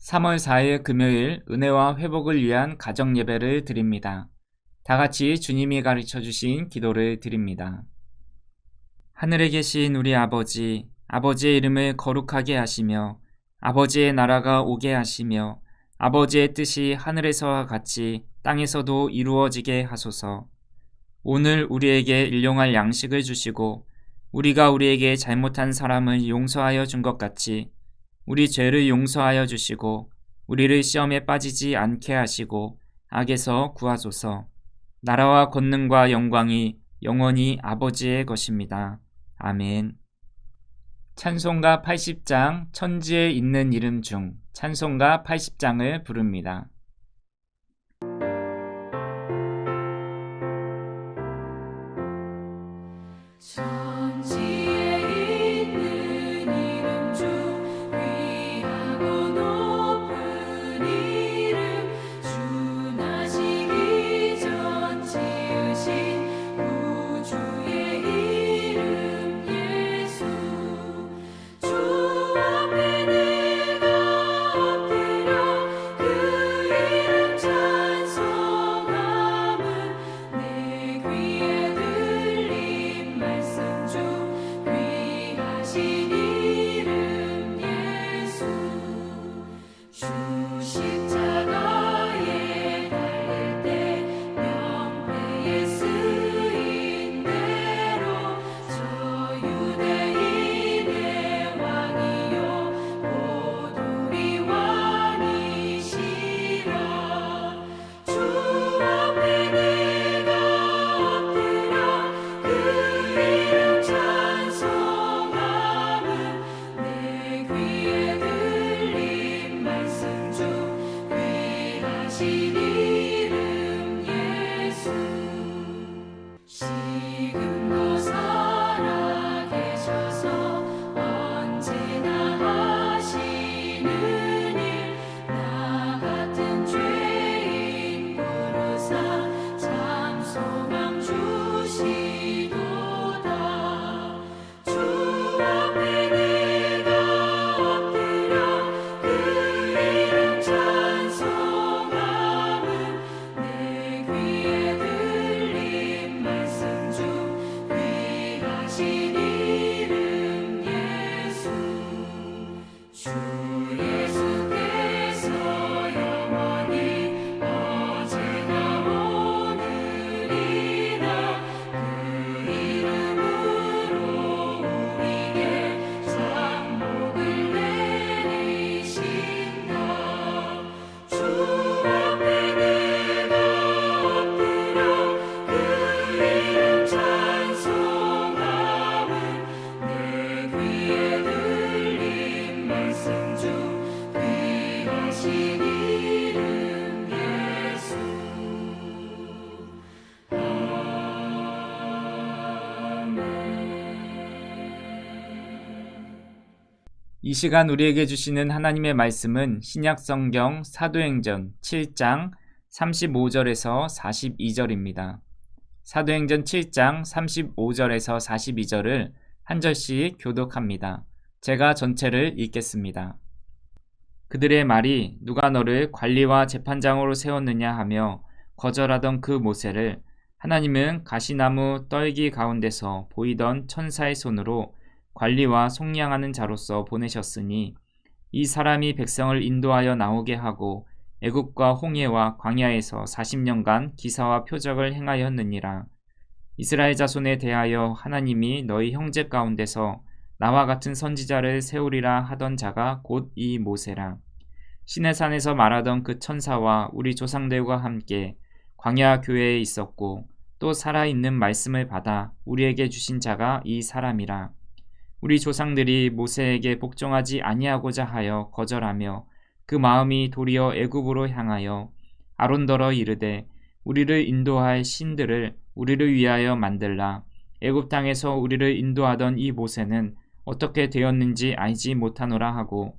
3월 4일 금요일 은혜와 회복을 위한 가정 예배를 드립니다. 다 같이 주님이 가르쳐 주신 기도를 드립니다. 하늘에 계신 우리 아버지, 아버지의 이름을 거룩하게 하시며 아버지의 나라가 오게 하시며 아버지의 뜻이 하늘에서와 같이 땅에서도 이루어지게 하소서. 오늘 우리에게 일용할 양식을 주시고 우리가 우리에게 잘못한 사람을 용서하여 준 것 같이 우리 죄를 용서하여 주시고 우리를 시험에 빠지지 않게 하시고 악에서 구하소서. 나라와 권능과 영광이 영원히 아버지의 것입니다. 아멘. 찬송가 80장 천지에 있는 이름 중 찬송가 80장을 부릅니다. 이 시간 우리에게 주시는 하나님의 말씀은 신약성경 사도행전 7장 35절에서 42절입니다. 사도행전 7장 35절에서 42절을 한 절씩 교독합니다. 제가 전체를 읽겠습니다. 그들의 말이 누가 너를 관리와 재판장으로 세웠느냐 하며 거절하던 그 모세를 하나님은 가시나무 떨기 가운데서 보이던 천사의 손으로 관리와 속량하는 자로서 보내셨으니 이 사람이 백성을 인도하여 나오게 하고 애굽과 홍해와 광야에서 40년간 기사와 표적을 행하였느니라. 이스라엘 자손에 대하여 하나님이 너희 형제 가운데서 나와 같은 선지자를 세우리라 하던 자가 곧 이 모세라. 시내산에서 말하던 그 천사와 우리 조상들과 함께 광야 교회에 있었고 또 살아있는 말씀을 받아 우리에게 주신 자가 이 사람이라. 우리 조상들이 모세에게 복종하지 아니하고자 하여 거절하며 그 마음이 도리어 애굽으로 향하여 아론더러 이르되 우리를 인도할 신들을 우리를 위하여 만들라. 애굽 땅에서 우리를 인도하던 이 모세는 어떻게 되었는지 알지 못하노라 하고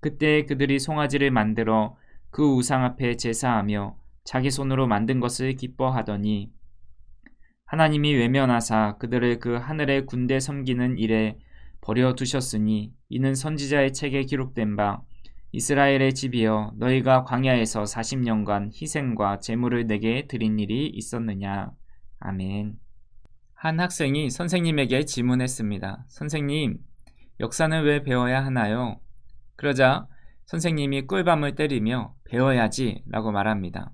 그때 그들이 송아지를 만들어 그 우상 앞에 제사하며 자기 손으로 만든 것을 기뻐하더니 하나님이 외면하사 그들을 그 하늘의 군대 섬기는 일에 버려두셨으니 이는 선지자의 책에 기록된 바 이스라엘의 집이여 너희가 광야에서 40년간 희생과 제물을 내게 드린 일이 있었느냐. 아멘. 한 학생이 선생님에게 질문했습니다. 선생님, 역사는 왜 배워야 하나요? 그러자 선생님이 꿀밤을 때리며 배워야지 라고 말합니다.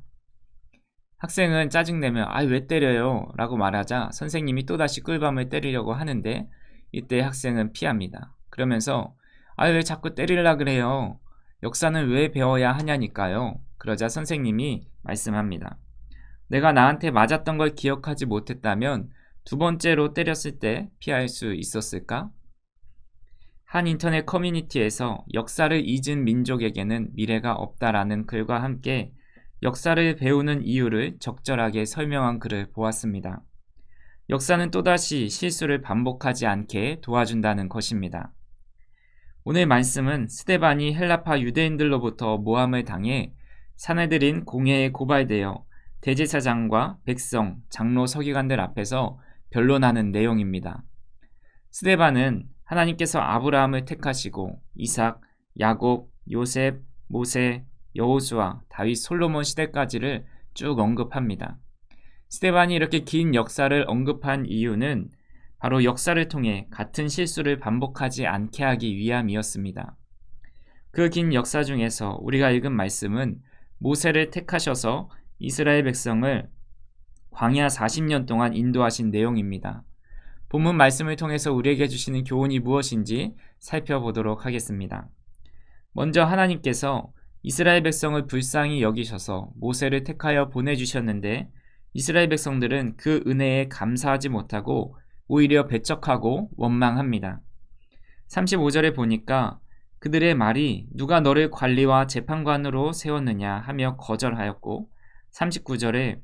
학생은 짜증내며 왜 때려요? 라고 말하자 선생님이 또다시 꿀밤을 때리려고 하는데 이때 학생은 피합니다. 그러면서 왜 자꾸 때리려 그래요? 역사는 왜 배워야 하냐니까요. 그러자 선생님이 말씀합니다. 내가 나한테 맞았던 걸 기억하지 못했다면 두 번째로 때렸을 때 피할 수 있었을까? 한 인터넷 커뮤니티에서 역사를 잊은 민족에게는 미래가 없다라는 글과 함께 역사를 배우는 이유를 적절하게 설명한 글을 보았습니다. 역사는 또다시 실수를 반복하지 않게 도와준다는 것입니다. 오늘 말씀은 스데반이 헬라파 유대인들로부터 모함을 당해 사내들인 공회에 고발되어 대제사장과 백성, 장로 서기관들 앞에서 변론하는 내용입니다. 스데반은 하나님께서 아브라함을 택하시고 이삭, 야곱, 요셉, 모세, 여호수아, 다윗, 솔로몬 시대까지를 쭉 언급합니다. 스데반이 이렇게 긴 역사를 언급한 이유는 바로 역사를 통해 같은 실수를 반복하지 않게 하기 위함이었습니다. 그 긴 역사 중에서 우리가 읽은 말씀은 모세를 택하셔서 이스라엘 백성을 광야 40년 동안 인도하신 내용입니다. 본문 말씀을 통해서 우리에게 주시는 교훈이 무엇인지 살펴보도록 하겠습니다. 먼저 하나님께서 이스라엘 백성을 불쌍히 여기셔서 모세를 택하여 보내주셨는데 이스라엘 백성들은 그 은혜에 감사하지 못하고 오히려 배척하고 원망합니다. 35절에 보니까 그들의 말이 누가 너를 관리와 재판관으로 세웠느냐 하며 거절하였고 39절에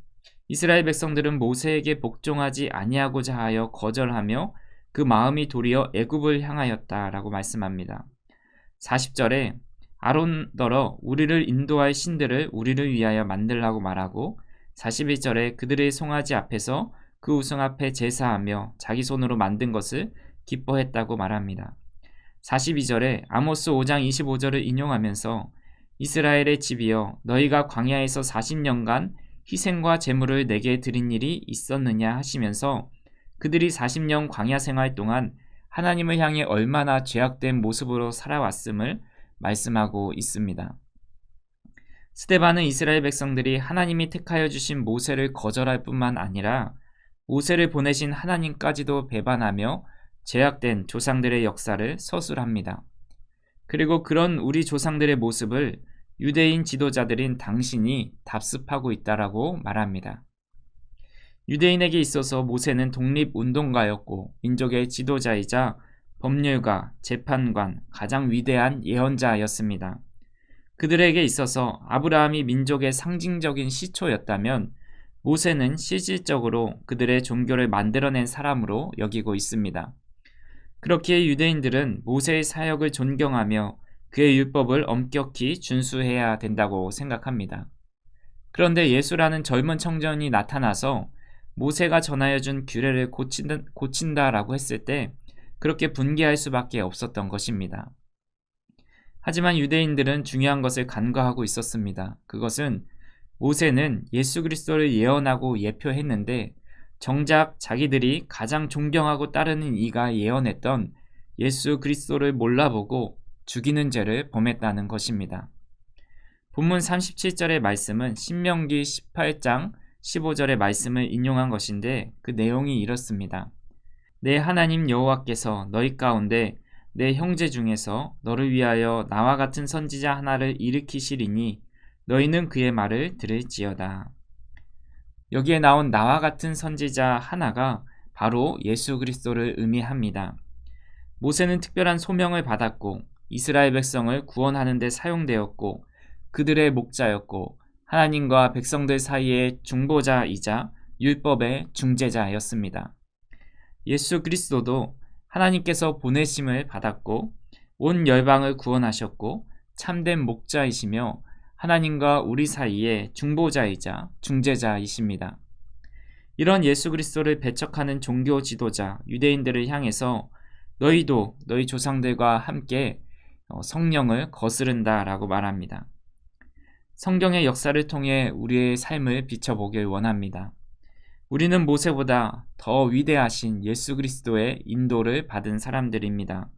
이스라엘 백성들은 모세에게 복종하지 아니하고자 하여 거절하며 그 마음이 도리어 애굽을 향하였다라고 말씀합니다. 40절에 아론더러 우리를 인도할 신들을 우리를 위하여 만들라고 말하고 41절에 그들의 송아지 앞에서 그 우상 앞에 제사하며 자기 손으로 만든 것을 기뻐했다고 말합니다. 42절에 아모스 5장 25절을 인용하면서 이스라엘의 집이여 너희가 광야에서 40년간 희생과 제물을 내게 드린 일이 있었느냐 하시면서 그들이 40년 광야 생활 동안 하나님을 향해 얼마나 죄악된 모습으로 살아왔음을 말씀하고 있습니다. 스데반은 이스라엘 백성들이 하나님이 택하여 주신 모세를 거절할 뿐만 아니라 모세를 보내신 하나님까지도 배반하며 죄악된 조상들의 역사를 서술합니다. 그리고 그런 우리 조상들의 모습을 유대인 지도자들인 당신이 답습하고 있다라고 말합니다. 유대인에게 있어서 모세는 독립운동가였고 민족의 지도자이자 법률가, 재판관, 가장 위대한 예언자였습니다. 그들에게 있어서 아브라함이 민족의 상징적인 시초였다면 모세는 실질적으로 그들의 종교를 만들어낸 사람으로 여기고 있습니다. 그렇기에 유대인들은 모세의 사역을 존경하며 그의 율법을 엄격히 준수해야 된다고 생각합니다. 그런데 예수라는 젊은 청년이 나타나서 모세가 전하여준 규례를 고친다라고 했을 때 그렇게 분개할 수밖에 없었던 것입니다. 하지만 유대인들은 중요한 것을 간과하고 있었습니다. 그것은 모세는 예수 그리스도를 예언하고 예표했는데 정작 자기들이 가장 존경하고 따르는 이가 예언했던 예수 그리스도를 몰라보고 죽이는 죄를 범했다는 것입니다. 본문 37절의 말씀은 신명기 18장 15절의 말씀을 인용한 것인데 그 내용이 이렇습니다. 내 하나님 여호와께서 너희 가운데 내 형제 중에서 너를 위하여 나와 같은 선지자 하나를 일으키시리니 너희는 그의 말을 들을지어다. 여기에 나온 나와 같은 선지자 하나가 바로 예수 그리스도를 의미합니다. 모세는 특별한 소명을 받았고 이스라엘 백성을 구원하는 데 사용되었고 그들의 목자였고 하나님과 백성들 사이의 중보자이자 율법의 중재자였습니다. 예수 그리스도도 하나님께서 보내심을 받았고 온 열방을 구원하셨고 참된 목자이시며 하나님과 우리 사이의 중보자이자 중재자이십니다. 이런 예수 그리스도를 배척하는 종교 지도자 유대인들을 향해서 너희도 너희 조상들과 함께 성령을 거스른다라고 말합니다. 성경의 역사를 통해 우리의 삶을 비춰보길 원합니다. 우리는 모세보다 더 위대하신 예수 그리스도의 인도를 받은 사람들입니다.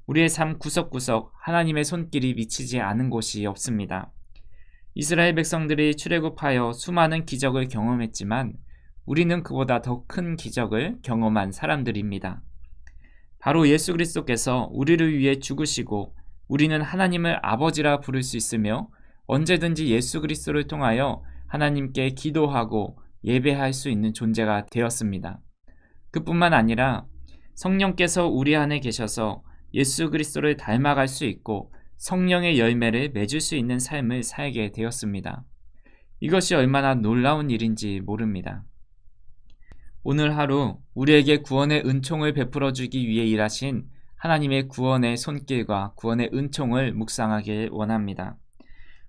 우리의 삶 구석구석 하나님의 손길이 미치지 않은 곳이 없습니다. 이스라엘 백성들이 출애굽하여 수많은 기적을 경험했지만 우리는 그보다 더 큰 기적을 경험한 사람들입니다. 바로 예수 그리스도께서 우리를 위해 죽으시고 우리는 하나님을 아버지라 부를 수 있으며 언제든지 예수 그리스도를 통하여 하나님께 기도하고 예배할 수 있는 존재가 되었습니다. 그뿐만 아니라 성령께서 우리 안에 계셔서 예수 그리스도를 닮아갈 수 있고 성령의 열매를 맺을 수 있는 삶을 살게 되었습니다. 이것이 얼마나 놀라운 일인지 모릅니다. 오늘 하루 우리에게 구원의 은총을 베풀어 주기 위해 일하신 하나님의 구원의 손길과 구원의 은총을 묵상하길 원합니다.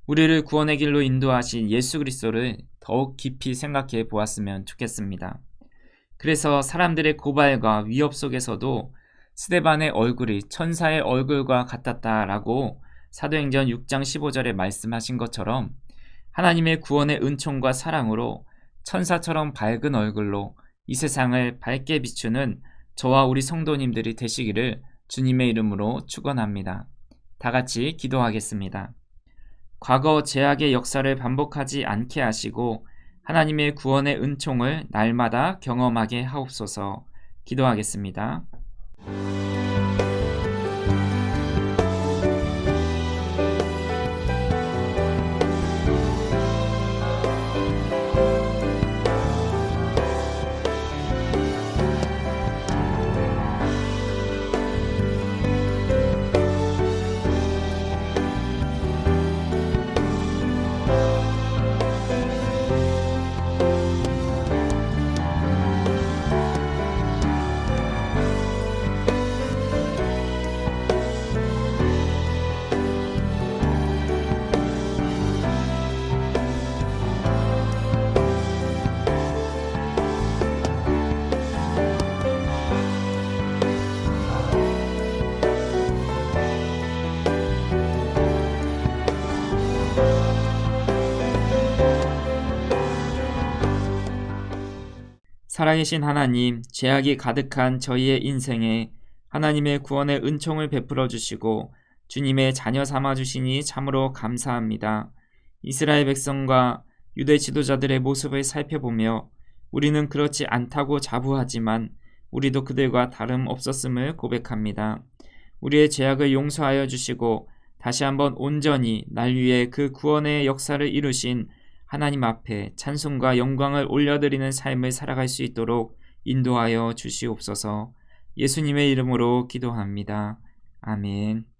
우리를 구원의 길로 인도하신 예수 그리스도를 더욱 깊이 생각해 보았으면 좋겠습니다. 그래서 사람들의 고발과 위협 속에서도 스데반의 얼굴이 천사의 얼굴과 같았다라고 사도행전 6장 15절에 말씀하신 것처럼 하나님의 구원의 은총과 사랑으로 천사처럼 밝은 얼굴로 이 세상을 밝게 비추는 저와 우리 성도님들이 되시기를 주님의 이름으로 축원합니다. 다 같이 기도하겠습니다. 과거 죄악의 역사를 반복하지 않게 하시고 하나님의 구원의 은총을 날마다 경험하게 하옵소서. 기도하겠습니다. 살아계신 하나님, 죄악이 가득한 저희의 인생에 하나님의 구원의 은총을 베풀어 주시고 주님의 자녀 삼아 주시니 참으로 감사합니다. 이스라엘 백성과 유대 지도자들의 모습을 살펴보며 우리는 그렇지 않다고 자부하지만 우리도 그들과 다름없었음을 고백합니다. 우리의 죄악을 용서하여 주시고 다시 한번 온전히 날 위해 그 구원의 역사를 이루신 하나님 앞에 찬송과 영광을 올려드리는 삶을 살아갈 수 있도록 인도하여 주시옵소서. 예수님의 이름으로 기도합니다. 아멘.